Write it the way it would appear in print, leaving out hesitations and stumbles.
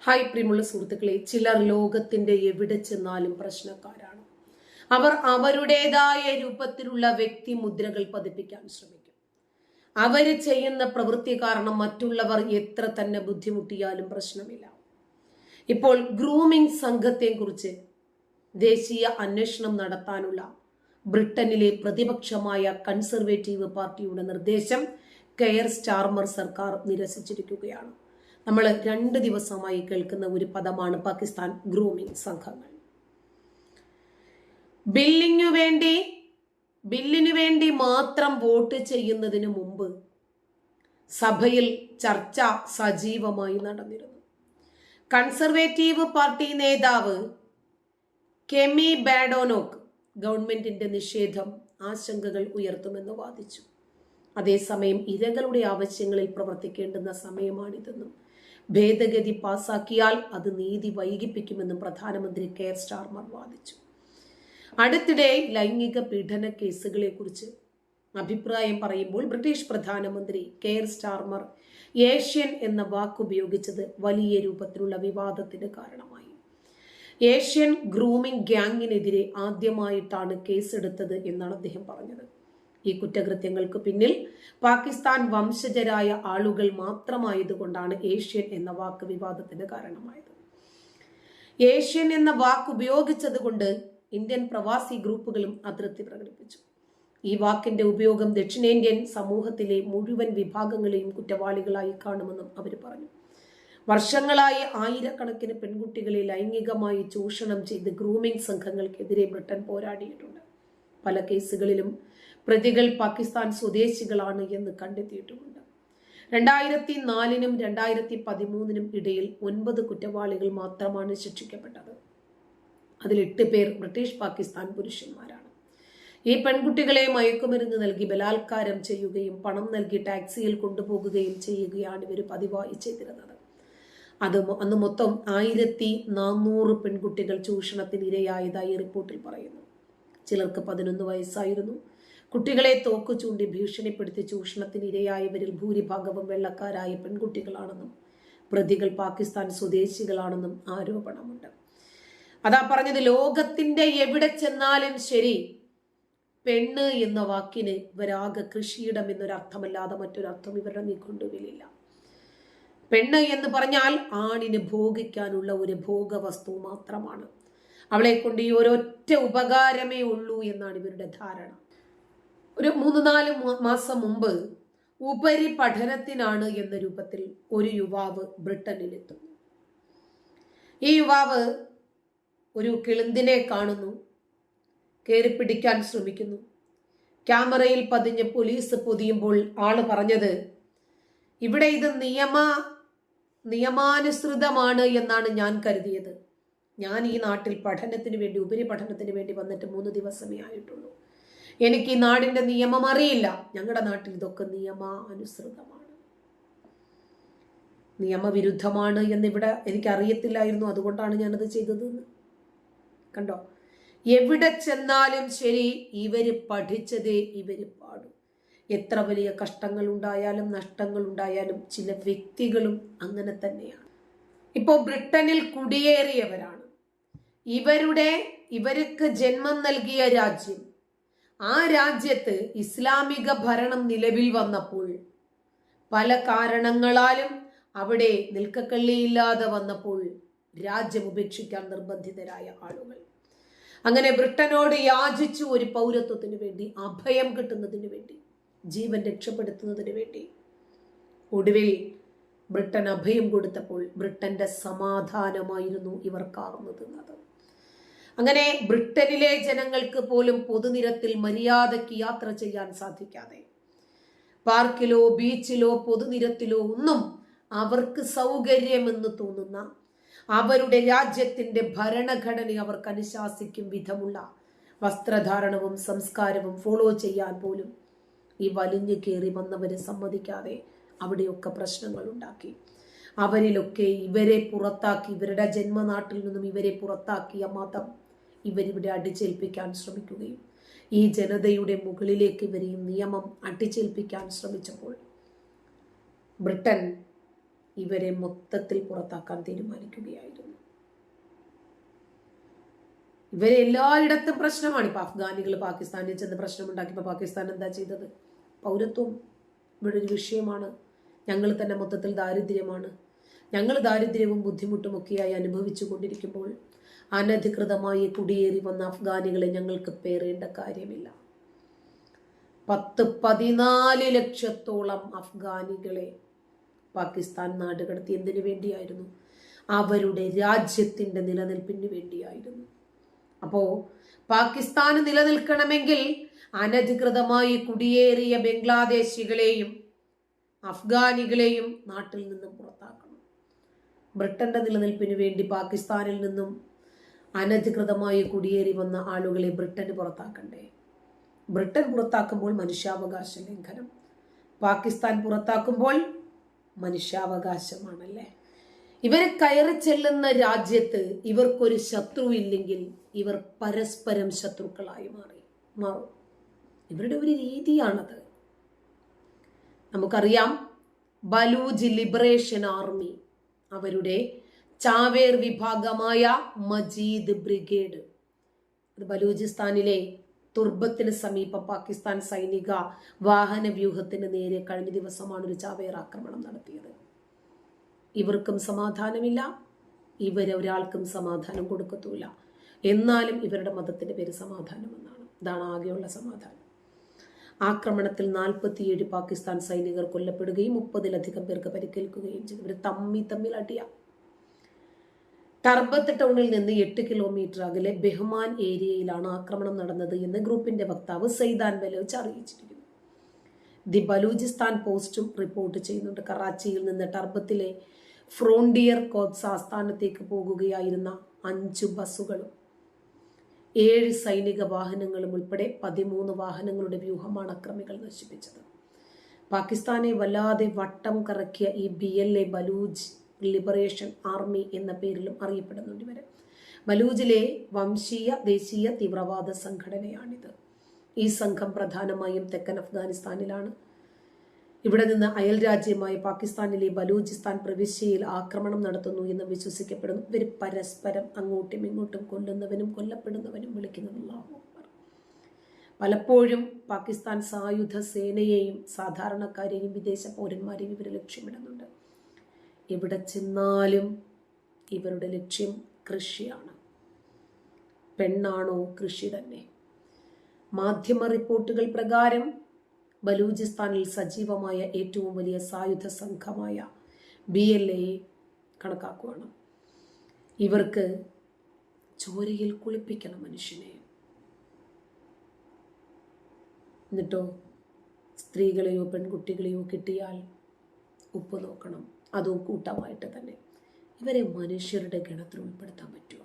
Hi പ്രിയമുള്ള സുഹൃത്തുക്കളെ, ചിലർ ലോകത്തിന്റെ എവിടെ ചെന്നാലും പ്രശ്നക്കാരാണ്. അവർ അവരുടേതായ രൂപത്തിലുള്ള വ്യക്തി മുദ്രകൾ പതിപ്പിക്കാൻ ശ്രമിക്കും. അവര് ചെയ്യുന്ന പ്രവൃത്തി കാരണം മറ്റുള്ളവർ എത്ര തന്നെ ബുദ്ധിമുട്ടിയാലും പ്രശ്നമില്ല. ഇപ്പോൾ ഗ്രൂമിംഗ് സംഘത്തെ കുറിച്ച് ദേശീയ അന്വേഷണം നടത്താനുള്ള ബ്രിട്ടനിലെ പ്രതിപക്ഷമായ കൺസർവേറ്റീവ് പാർട്ടിയുടെ നിർദ്ദേശം കെയർ സ്റ്റാർമർ സർക്കാർ നിരസിച്ചിരിക്കുകയാണ്. നമ്മൾ 2 ദിവസമായി കേൾക്കുന്ന ഒരു പദമാണ് പാകിസ്ഥാൻ ഗ്രൂമിംഗ് സംഘങ്ങൾ. ബില്ലിനു വേണ്ടി മാത്രം വോട്ട് ചെയ്യുന്നതിന് മുമ്പ് സഭയിൽ ചർച്ച സജീവമായി നടന്നിരുന്നു. കൺസർവേറ്റീവ് പാർട്ടി നേതാവ് കെമി ബാഡോനോക്ക് ഗവൺമെന്റിന്റെ നിഷേധം ആശങ്കകൾ ഉയർത്തുമെന്ന് വാദിച്ചു. അതേസമയം ഇരകളുടെ ആവശ്യങ്ങളിൽ പ്രവർത്തിക്കേണ്ടുന്ന സമയമാണിതെന്നും ഭേദഗതി പാസാക്കിയാൽ അത് നീതി വൈകിപ്പിക്കുമെന്നും പ്രധാനമന്ത്രി കെയർ സ്റ്റാർമർ വാദിച്ചു. അടുത്തിടെ ലൈംഗിക പീഡന കേസുകളെ കുറിച്ച് അഭിപ്രായം പറയുമ്പോൾ ബ്രിട്ടീഷ് പ്രധാനമന്ത്രി കെയർ സ്റ്റാർമർ ഏഷ്യൻ എന്ന വാക്ക് ഉപയോഗിച്ചത് വലിയ രൂപത്തിലുള്ള വിവാദത്തിന് കാരണമായി. ഏഷ്യൻ ഗ്രൂമിംഗ് ഗ്യാങ്ങിനെതിരെ ആദ്യമായിട്ടാണ് കേസെടുത്തത് എന്നാണ് അദ്ദേഹം പറഞ്ഞത്. ഈ കുറ്റകൃത്യങ്ങൾക്ക് പിന്നിൽ പാകിസ്ഥാൻ വംശജരായ ആളുകൾ മാത്രമായതുകൊണ്ടാണ് ഏഷ്യൻ എന്ന വാക്ക് വിവാദത്തിന് കാരണമായത്. ഏഷ്യൻ എന്ന വാക്ക് ഉപയോഗിച്ചത് കൊണ്ട് ഇന്ത്യൻ പ്രവാസി ഗ്രൂപ്പുകളും അതൃപ്തി പ്രകടിപ്പിച്ചു. ഈ വാക്കിന്റെ ഉപയോഗം ദക്ഷിണേന്ത്യൻ സമൂഹത്തിലെ മുഴുവൻ വിഭാഗങ്ങളെയും കുറ്റവാളികളായി കാണുമെന്നും അവർ പറഞ്ഞു. വർഷങ്ങളായി ആയിരക്കണക്കിന് പെൺകുട്ടികളെ ലൈംഗികമായി ചൂഷണം ചെയ്ത് ഗ്രൂമിംഗ് സംഘങ്ങൾക്കെതിരെ ബ്രിട്ടൻ പോരാടിയിട്ടുണ്ട്. പല കേസുകളിലും പ്രതികൾ പാകിസ്ഥാൻ സ്വദേശികളാണ് എന്ന് കണ്ടെത്തിയിട്ടുമുണ്ട്. 2004-നും 2013-നും ഇടയിൽ 9 കുറ്റവാളികൾ മാത്രമാണ് ശിക്ഷിക്കപ്പെട്ടത്. അതിൽ 8 പേർ ബ്രിട്ടീഷ് പാകിസ്ഥാൻ പുരുഷന്മാരാണ്. ഈ പെൺകുട്ടികളെ മയക്കുമരുന്ന് നൽകി ബലാത്കാരം ചെയ്യുകയും പണം നൽകി ടാക്സിയിൽ കൊണ്ടുപോകുകയും ചെയ്യുകയാണ് ഇവർ പതിവായി ചെയ്തിരുന്നത്. അന്ന് മൊത്തം 1400 പെൺകുട്ടികൾ ചൂഷണത്തിന് ഇരയായതായി റിപ്പോർട്ടിൽ പറയുന്നു. ചിലർക്ക് 11 വയസ്സായിരുന്നു. കുട്ടികളെ തോക്ക് ചൂണ്ടി ഭീഷണിപ്പെടുത്തി ചൂഷണത്തിന് ഇരയായവരിൽ ഭൂരിഭാഗവും വെള്ളക്കാരായ പെൺകുട്ടികളാണെന്നും പ്രതികൾ പാകിസ്ഥാൻ സ്വദേശികളാണെന്നും ആരോപണമുണ്ട്. അതാ പറഞ്ഞത്, ലോകത്തിന്റെ എവിടെ ചെന്നാലും ശരി പെണ്ണ് എന്ന വാക്കിന് ഇവരാകെ കൃഷിയിടം എന്നൊരർത്ഥമല്ലാതെ മറ്റൊരർത്ഥം ഇവരുടെ നിഘണ്ടുവിലില്ല. പെണ്ണ് എന്ന് പറഞ്ഞാൽ ആണിന് ഭോഗിക്കാനുള്ള ഒരു ഭോഗവസ്തു മാത്രമാണ്. അവളെ കൊണ്ട് ഈ ഒരൊറ്റ ഉപകാരമേ ഉള്ളൂ എന്നാണ് ഇവരുടെ ധാരണ. ഒരു 3-4 മാസം മുമ്പ് ഉപരിപഠനത്തിനാണ് എന്ന രൂപത്തിൽ ഒരു യുവാവ് ബ്രിട്ടനിലെത്തുന്നു. ഈ യുവാവ് ഒരു കിളിന്തിനെ കാണുന്നു, കയറി പിടിക്കാൻ ശ്രമിക്കുന്നു. ക്യാമറയിൽ പതിഞ്ഞ് പോലീസ് പൊതിയുമ്പോൾ ആള് പറഞ്ഞത്, ഇവിടെ ഇത് നിയമാനുസൃതമാണ് എന്നാണ് ഞാൻ കരുതിയത്. ഞാൻ ഈ നാട്ടിൽ പഠനത്തിന് വേണ്ടി ഉപരിപഠനത്തിന് വേണ്ടി വന്നിട്ട് 3 ദിവസമേ ആയിട്ടുള്ളൂ. എനിക്ക് ഈ നാടിന്റെ നിയമം അറിയില്ല. ഞങ്ങളുടെ നാട്ടിൽ ഇതൊക്കെ നിയമാനുസൃതമാണ്, നിയമവിരുദ്ധമാണ് എന്നിവിടെ എനിക്ക് അറിയത്തില്ലായിരുന്നു. അതുകൊണ്ടാണ് ഞാനത് ചെയ്തതെന്ന്. കണ്ടോ, എവിടെ ചെന്നാലും ശരി ഇവര് പഠിച്ചതേ ഇവര് പാടും. എത്ര വലിയ കഷ്ടങ്ങൾ ഉണ്ടായാലും നഷ്ടങ്ങൾ ഉണ്ടായാലും ചില വ്യക്തികളും അങ്ങനെ തന്നെയാണ്. ഇപ്പോ ബ്രിട്ടനിൽ കുടിയേറിയവരാണ്. ഇവർക്ക് ജന്മം നൽകിയ രാജ്യം, ആ രാജ്യത്ത് ഇസ്ലാമിക ഭരണം നിലവിൽ വന്നപ്പോൾ പല കാരണങ്ങളാലും അവിടെ നിൽക്കക്കള്ളിയില്ലാതെ വന്നപ്പോൾ രാജ്യം ഉപേക്ഷിക്കാൻ നിർബന്ധിതരായ ആളുകൾ അങ്ങനെ ബ്രിട്ടനോട് യാചിച്ചു ഒരു പൗരത്വത്തിന് വേണ്ടി, അഭയം കിട്ടുന്നതിന് വേണ്ടി, ജീവൻ രക്ഷപ്പെടുത്തുന്നതിന് വേണ്ടി. ഒടുവിൽ ബ്രിട്ടൻ അഭയം കൊടുത്തപ്പോൾ ബ്രിട്ടന്റെ സമാധാനമായിരുന്നു ഇവർ കാർന്നു തിന്നത്. അങ്ങനെ ബ്രിട്ടനിലെ ജനങ്ങൾക്ക് പോലും പൊതുനിരത്തിൽ മര്യാദയ്ക്ക് യാത്ര ചെയ്യാൻ സാധിക്കാതെ, പാർക്കിലോ ബീച്ചിലോ പൊതുനിരത്തിലോ ഒന്നും അവർക്ക് സൗകര്യമെന്ന് തോന്നുന്ന അവരുടെ രാജ്യത്തിന്റെ ഭരണഘടന അവർക്ക് അനുശാസിക്കും വിധമുള്ള വസ്ത്രധാരണവും സംസ്കാരവും ഫോളോ ചെയ്യാൻ പോലും ഈ വലിഞ്ഞു കയറി വന്നവരെ സമ്മതിക്കാതെ അവിടെയൊക്കെ പ്രശ്നങ്ങൾ ഉണ്ടാക്കി. അവരിലൊക്കെ ഇവരെ പുറത്താക്കി, ഇവരുടെ ജന്മനാട്ടിൽ നിന്നും ഇവരെ പുറത്താക്കിയ മതം ഇവരിവിടെ അടിച്ചേൽപ്പിക്കാൻ ശ്രമിക്കുകയും ഈ ജനതയുടെ മുകളിലേക്ക് ഇവരെയും നിയമം അടിച്ചേൽപ്പിക്കാൻ ശ്രമിച്ചപ്പോൾ ബ്രിട്ടൻ ഇവരെ മൊത്തത്തിൽ പുറത്താക്കാൻ തീരുമാനിക്കുകയായിരുന്നു. ഇവരെ എല്ലായിടത്തും പ്രശ്നമാണ്. ഇപ്പൊ അഫ്ഗാനികൾ പാകിസ്ഥാനിൽ ചെന്ന് പ്രശ്നമുണ്ടാക്കിയപ്പോൾ പാകിസ്ഥാൻ എന്താ ചെയ്തത്? പൗരത്വം ഇവിടെ ഒരു വിഷയമാണ്, ഞങ്ങൾ തന്നെ മൊത്തത്തിൽ ദാരിദ്ര്യമാണ്, ഞങ്ങൾ ദാരിദ്ര്യവും ബുദ്ധിമുട്ടും ഒക്കെയായി അനുഭവിച്ചു കൊണ്ടിരിക്കുമ്പോൾ അനധികൃതമായി കുടിയേറി വന്ന അഫ്ഗാനികളെ ഞങ്ങൾക്ക് പേറേണ്ട കാര്യമില്ല. 14 ലക്ഷത്തോളം അഫ്ഗാനികളെ പാകിസ്ഥാൻ നാടുകടത്തി. എന്തിനു വേണ്ടിയായിരുന്നു? അവരുടെ രാജ്യത്തിന്റെ നിലനിൽപ്പിന് വേണ്ടിയായിരുന്നു. അപ്പോ പാകിസ്ഥാന് നിലനിൽക്കണമെങ്കിൽ അനധികൃതമായി കുടിയേറിയ ബംഗ്ലാദേശികളെയും അഫ്ഗാനികളെയും നാട്ടിൽ നിന്നും പുറത്താക്കണം. ബ്രിട്ടന്റെ നിലനിൽപ്പിന് വേണ്ടി പാകിസ്ഥാനിൽ നിന്നും അനധികൃതമായി കുടിയേറി വന്ന ആളുകളെ ബ്രിട്ടന് പുറത്താക്കണ്ടേ? ബ്രിട്ടൻ പുറത്താക്കുമ്പോൾ മനുഷ്യാവകാശ ലംഘനം, പാകിസ്ഥാൻ പുറത്താക്കുമ്പോൾ മനുഷ്യാവകാശമാണല്ലേ? ഇവർ കയറി ചെല്ലുന്ന രാജ്യത്ത് ഇവർക്കൊരു ശത്രു ഇല്ലെങ്കിൽ ഇവർ പരസ്പരം ശത്രുക്കളായി മാറും. ഇവരുടെ ഒരു രീതിയാണത്. നമുക്കറിയാം, ബലൂജ് ലിബറേഷൻ ആർമി, അവരുടെ ചാവേർ വിഭാഗമായ മജീദ് ബ്രിഗേഡ്, അത് ബലൂചിസ്ഥാനിലെ തുർബത്തിന് സമീപം പാകിസ്ഥാൻ സൈനിക വാഹന വ്യൂഹത്തിന് നേരെ കഴിഞ്ഞ ദിവസമാണ് ഒരു ചാവേർ ആക്രമണം നടത്തിയത്. ഇവർക്കും സമാധാനമില്ല, ഇവരൊരാൾക്കും സമാധാനം കൊടുക്കത്തൂല. എന്നാലും ഇവരുടെ മതത്തിന്റെ പേര് സമാധാനം എന്നാണ്. ഇതാണ് ആകെയുള്ള സമാധാനം. ആക്രമണത്തിൽ 47 പാകിസ്ഥാൻ സൈനികർ കൊല്ലപ്പെടുകയും 30-ലധികം പേർക്ക് പരിക്കേൽക്കുകയും ചെയ്തു. ഇവർ തമ്മിൽ അടിയ. ടർബത്ത് ടൗണിൽ നിന്ന് 8 കിലോമീറ്റർ അകലെ ബെഹ്മാൻ ഏരിയയിലാണ് ആക്രമണം നടന്നത് എന്ന് ഗ്രൂപ്പിന്റെ വക്താവ് സൈദാൻ ബലോച്ച് അറിയിച്ചിരിക്കുന്നു. ദി ബലൂചിസ്ഥാൻ പോസ്റ്റും റിപ്പോർട്ട് ചെയ്യുന്നുണ്ട്. കറാച്ചിയിൽ നിന്ന് ടർബത്തിലെ ഫ്രോണ്ടിയർ കോർപ്സ് ആസ്ഥാനത്തേക്ക് പോകുകയായിരുന്ന 5 ബസ്സുകളും 7 സൈനിക വാഹനങ്ങളും ഉൾപ്പെടെ 13 വാഹനങ്ങളുടെ വ്യൂഹമാണ് അക്രമികൾ നശിപ്പിച്ചത്. പാകിസ്ഥാനെ വല്ലാതെ വട്ടം കറക്കിയ ഈ BLA ബലൂജ് ലിബറേഷൻ ആർമി എന്ന പേരിലും അറിയപ്പെടുന്നുണ്ട്. ഇവര് ബലൂജിലെ വംശീയ ദേശീയ തീവ്രവാദ സംഘടനയാണിത്. ഈ സംഘം പ്രധാനമായും തെക്കൻ അഫ്ഗാനിസ്ഥാനിലാണ്. ഇവിടെ നിന്ന് അയൽ രാജ്യമായ പാകിസ്ഥാനിലെ ബലൂചിസ്ഥാൻ പ്രവിശ്യയിൽ ആക്രമണം നടത്തുന്നു എന്ന് വിശ്വസിക്കപ്പെടുന്നു. ഇവർ പരസ്പരം അങ്ങോട്ടും ഇങ്ങോട്ടും കൊല്ലുന്നവനും കൊല്ലപ്പെടുന്നവനും വിളിക്കുന്നത് അല്ലാഹു അക്ബർ. പലപ്പോഴും പാകിസ്ഥാൻ സായുധ സേനയെയും സാധാരണക്കാരെയും വിദേശ പൗരന്മാരെയും ഇവർ ലക്ഷ്യമിടുന്നുണ്ട്. എവിടെ ചെന്നാലും ഇവരുടെ ലക്ഷ്യം കൃഷിയാണ്. പെണ്ണാണോ കൃഷി തന്നെ. മാധ്യമ റിപ്പോർട്ടുകൾ പ്രകാരം ബലൂചിസ്ഥാനിൽ സജീവമായ ഏറ്റവും വലിയ സായുധ സംഘമായ BLA കണക്കാക്കുകയാണ്. ഇവർക്ക് ചോരയിൽ കുളിപ്പിക്കണം മനുഷ്യനെ. എന്നിട്ടോ സ്ത്രീകളെയോ പെൺകുട്ടികളെയോ കിട്ടിയാൽ ഉപ്പ് നോക്കണം, അതും കൂട്ടമായിട്ട് തന്നെ. ഇവരെ മനുഷ്യരുടെ ഗണത്തിൽ ഉൾപ്പെടുത്താൻ പറ്റുമോ?